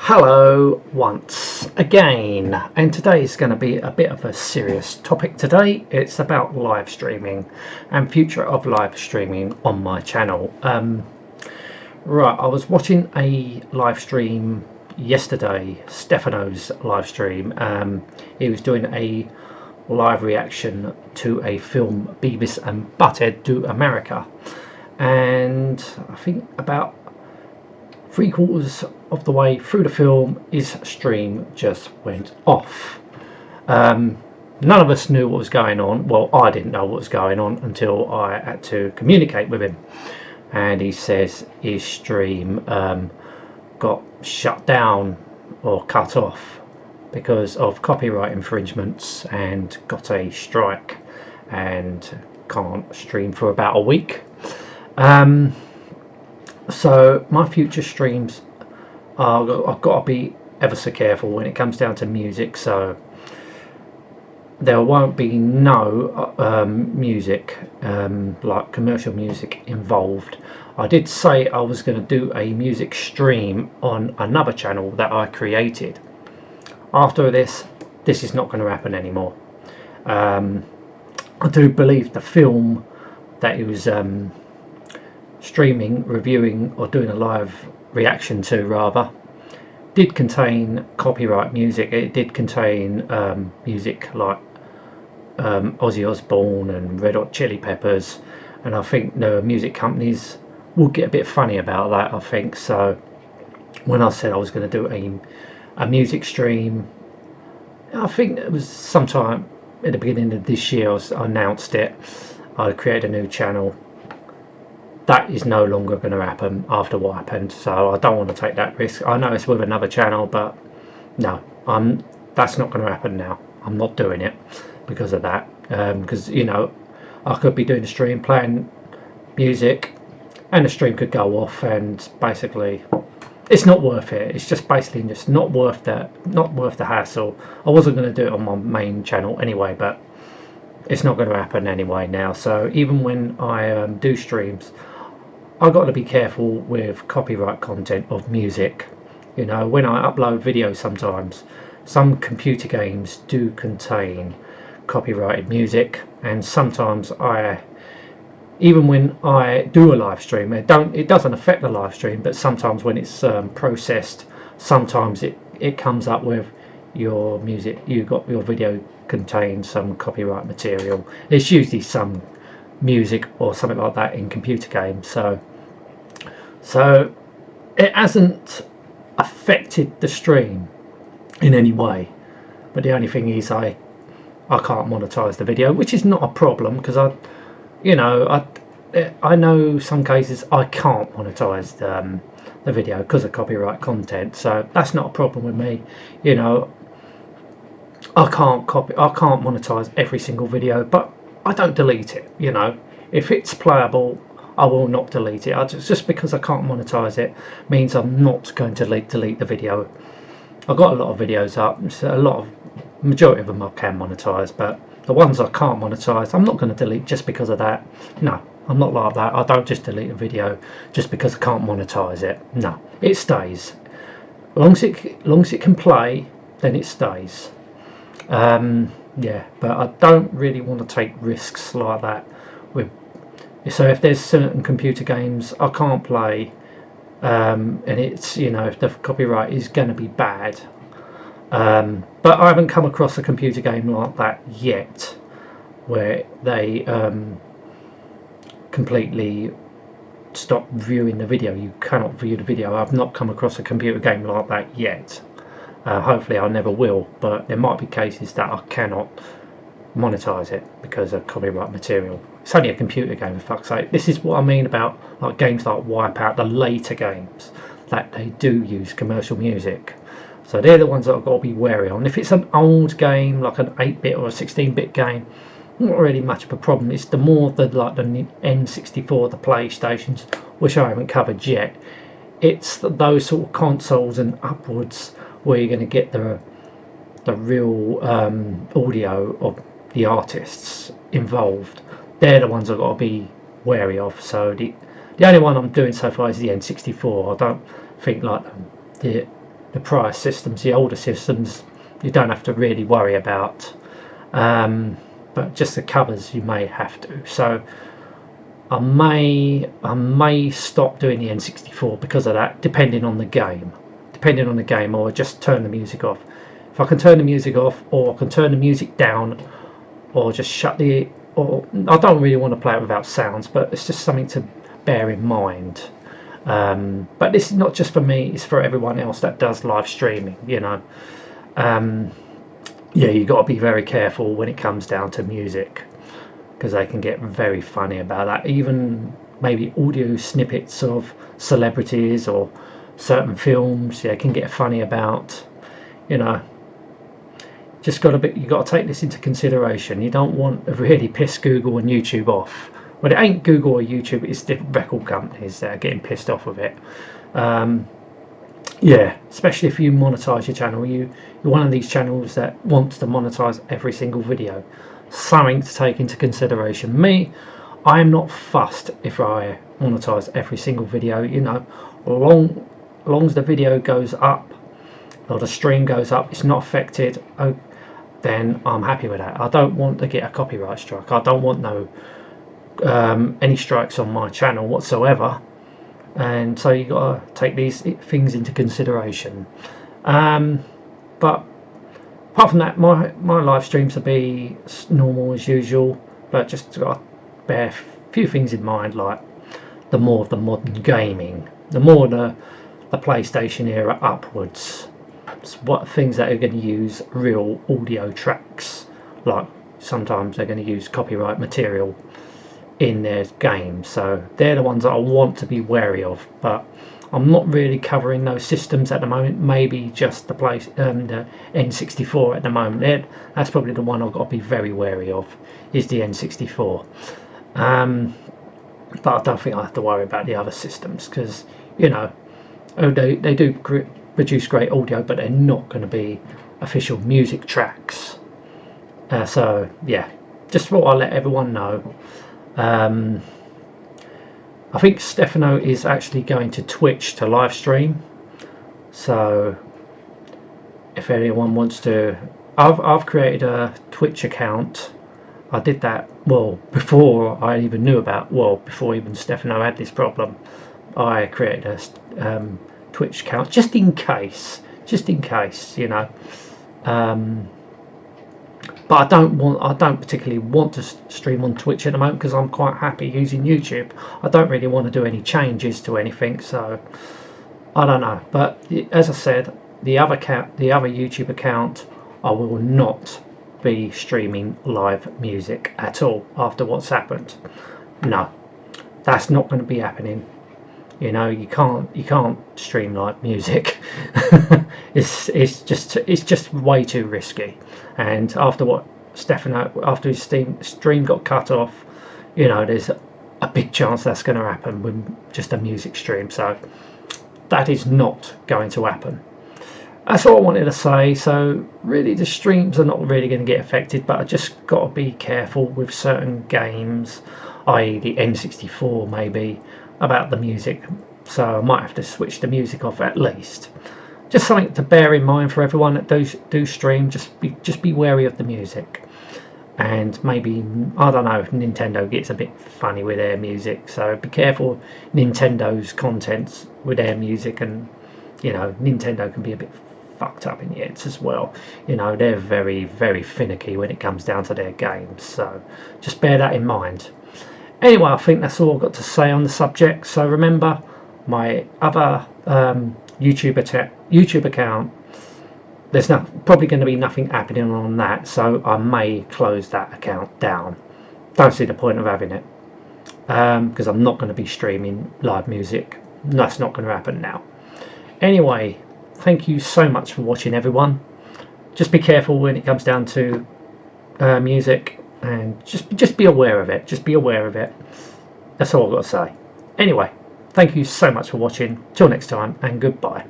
Hello once again, and today is going to be a bit of a serious topic. Today it's about live streaming and future of live streaming on my channel. Right, I was watching a live stream yesterday, Stefano's live stream. He was doing a live reaction to a film, Beavis and Butthead Do America, and I think about 3/4 of the way through the film his stream just went off. None of us knew what was going on. Well, I didn't know what was going on until I had to communicate with him, and he says his stream got shut down or cut off because of copyright infringements and got a strike and can't stream for about a week. So my future streams I've got to be ever so careful when it comes down to music, so there won't be no music, like commercial music involved. I did say I was going to do a music stream on another channel that I created. After this is not going to happen anymore. I do believe the film that he was streaming, reviewing, or doing a live reaction to rather, did contain copyright music. It did contain music like Ozzy Osbourne and Red Hot Chili Peppers, and I think the music companies will get a bit funny about that, I think. So when I said I was going to do a music stream, I think it was sometime at the beginning of this year I announced it. I created a new channel. That is no longer going to happen after what happened, so I don't want to take that risk. I know it's with another channel, but no, that's not going to happen now. I'm not doing it because of that, because you know, I could be doing a stream playing music and the stream could go off, and basically it's not worth it. It's just basically just not worth the hassle. I wasn't going to do it on my main channel anyway, but it's not going to happen anyway now. So even when I do streams, I've got to be careful with copyright content of music. You know, when I upload videos, sometimes some computer games do contain copyrighted music, and sometimes even when I do a live stream, it doesn't affect the live stream, but sometimes when it's processed, sometimes it comes up with your music, your video contains some copyright material. It's usually some music or something like that in computer games, so it hasn't affected the stream in any way, but the only thing is I can't monetize the video, which is not a problem, because I know some cases I can't monetize the video because of copyright content, so that's not a problem with me. You know, I can't monetize every single video, but I don't delete it. You know, if it's playable, I will not delete it. Just because I can't monetize it means I'm not going to delete the video. I've got a lot of videos up, so majority of them I can monetize, but the ones I can't monetize, I'm not going to delete just because of that. No, I'm not like that. I don't just delete a video just because I can't monetize it. No, it stays. As long as it can play, then it stays. Yeah, but I don't really want to take risks like that so if there's certain computer games I can't play, and it's, you know, if the copyright is going to be bad, but I haven't come across a computer game like that yet where they completely stop viewing the video. You cannot view the video. I've not come across a computer game like that yet. Hopefully I never will, but there might be cases that I cannot monetize it because of copyright material. It's only a computer game, for fuck's sake. This is what I mean about like games like Wipeout, the later games that they do use commercial music. So they're the ones that I've got to be wary on. If it's an old game like an 8-bit or a 16-bit game, not really much of a problem. It's the more the N64, the PlayStations, which I haven't covered yet. It's those sort of consoles and upwards where you're going to get the real audio of the artists involved. They're the ones I've got to be wary of. So the only one I'm doing so far is the N64. I don't think like the the prior systems, the older systems, you don't have to really worry about, but just the covers you may have to. So I may stop doing the N64 because of that, depending on the game, or just turn the music off. If I can turn the music off, or I can turn the music down, or just or I don't really want to play it without sounds, but it's just something to bear in mind. But this is not just for me, it's for everyone else that does live streaming, you know. Yeah, you got to be very careful when it comes down to music, because they can get very funny about that. Even maybe audio snippets of celebrities or certain films, yeah, can get funny about, you know. You got to take this into consideration. You don't want to really piss Google and YouTube off. Well, it ain't Google or YouTube, it's the record companies that are getting pissed off with it. Yeah, especially if you monetize your channel. You're one of these channels that wants to monetize every single video. Something to take into consideration. Me, I am not fussed if I monetize every single video, you know. As long as the video goes up or the stream goes up, it's not affected, then I'm happy with that. I don't want to get a copyright strike. I don't want any strikes on my channel whatsoever, and so you got to take these things into consideration. But apart from that, my live streams will be normal as usual, but just got to bear a few things in mind, like the more of the modern gaming, the more the PlayStation era upwards, what things that are going to use real audio tracks, like sometimes they're going to use copyright material in their games, so they're the ones that I want to be wary of. But I'm not really covering those systems at the moment. Maybe just the N64 at the moment. That's probably the one I've got to be very wary of, is the N64. But I don't think I have to worry about the other systems, because, you know, they do produce great audio, but they're not going to be official music tracks. So yeah, just thought I'd let everyone know. I think Stefano is actually going to Twitch to live stream, so if anyone wants to, I've created a Twitch account. I did that, well, before I even knew about, before even Stefano had this problem. I created a Twitch account just in case, you know. But I don't particularly want to stream on Twitch at the moment, because I'm quite happy using YouTube. I don't really want to do any changes to anything, so I don't know. But as I said, the other YouTube account, I will not be streaming live music at all after what's happened. No, that's not going to be happening. You know, you can't stream live music. it's just way too risky. And after what Stefano, after his stream got cut off, you know, there's a big chance that's going to happen with just a music stream. So that is not going to happen. That's all I wanted to say. So really, the streams are not really going to get affected, but I just got to be careful with certain games, i.e. the N64 maybe, about the music. So I might have to switch the music off at least. Just something to bear in mind for everyone that do stream. Just be wary of the music. And maybe, I don't know, if Nintendo gets a bit funny with their music, so be careful Nintendo's contents with their music. And you know, Nintendo can be a bit fucked up in the heads as well. You know, they're very, very finicky when it comes down to their games, so just bear that in mind. Anyway, I think that's all I've got to say on the subject. So remember, my other YouTube account, there's probably going to be nothing happening on that, so I may close that account down. Don't see the point of having it, because I'm not going to be streaming live music. That's not going to happen now. Anyway, thank you so much for watching, everyone. Just be careful when it comes down to music, and just be aware of it. Just be aware of it. That's all I've got to say. Anyway, thank you so much for watching. Till next time, and goodbye.